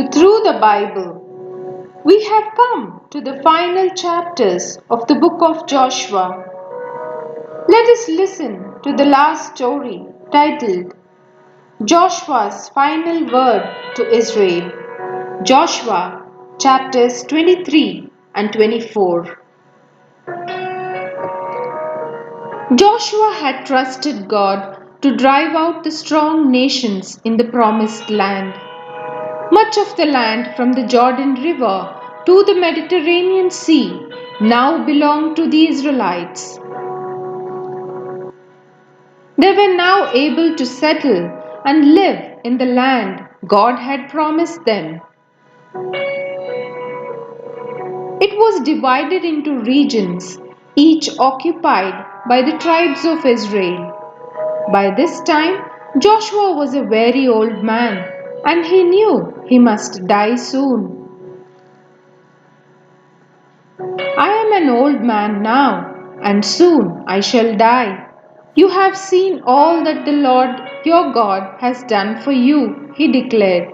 to Through the Bible. We have come to the final chapters of the book of Joshua. Let us listen to the last story titled Joshua's Final Word to Israel. Joshua chapters 23 and 24. Joshua had trusted God to drive out the strong nations in the promised land. Much of the land from the Jordan River to the Mediterranean Sea now belonged to the Israelites. They were now able to settle and live in the land God had promised them. It was divided into regions, each occupied by the tribes of Israel. By this time, Joshua was a very old man, and he knew he must die soon. I am an old man now, and soon I shall die. You have seen all that the Lord your God has done for you, he declared.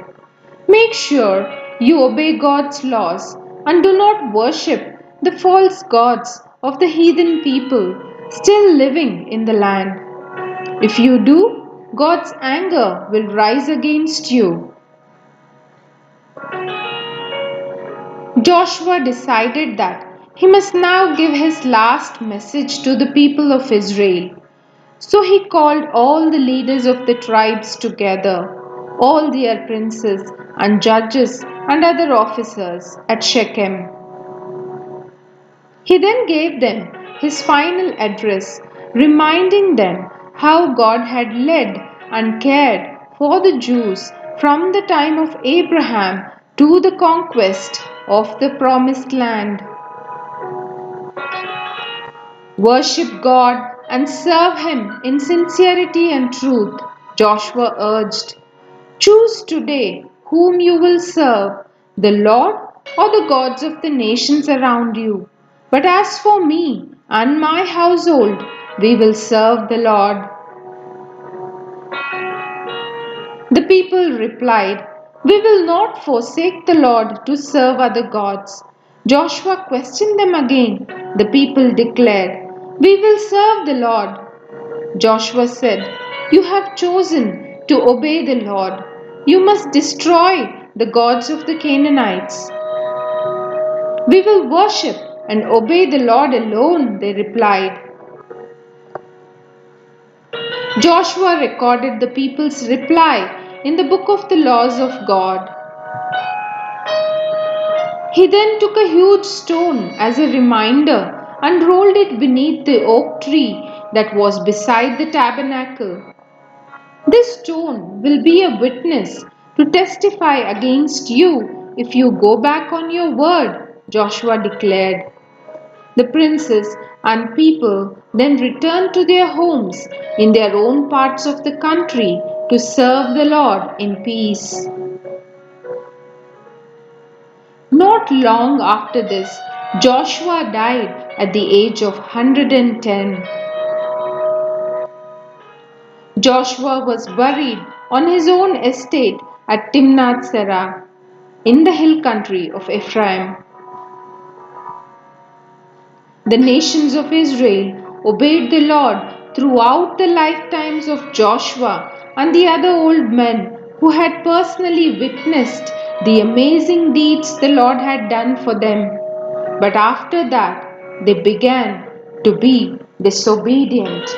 Make sure you obey God's laws and do not worship the false gods of the heathen people still living in the land. If you do, God's anger will rise against you. Joshua decided that he must now give his last message to the people of Israel. So he called all the leaders of the tribes together, all their princes and judges and other officers at Shechem. He then gave them his final address, reminding them how God had led and cared for the Jews from the time of Abraham to the conquest of the promised land. Worship God and serve Him in sincerity and truth, Joshua urged. Choose today whom you will serve, the Lord or the gods of the nations around you. But as for me and my household, we will serve the Lord. The people replied, We will not forsake the Lord to serve other gods. Joshua questioned them again. The people declared, We will serve the Lord. Joshua said, You have chosen to obey the Lord. You must destroy the gods of the Canaanites. We will worship and obey the Lord alone, they replied. Joshua recorded the people's reply in the book of the laws of God. He then took a huge stone as a reminder and rolled it beneath the oak tree that was beside the tabernacle. This stone will be a witness to testify against you if you go back on your word, Joshua declared. The princes and people then returned to their homes in their own parts of the country to serve the Lord in peace. Not long after this, Joshua died at the age of 110. Joshua was buried on his own estate at Timnath Serah in the hill country of Ephraim. The nations of Israel obeyed the Lord throughout the lifetimes of Joshua and the other old men who had personally witnessed the amazing deeds the Lord had done for them. But after that, they began to be disobedient.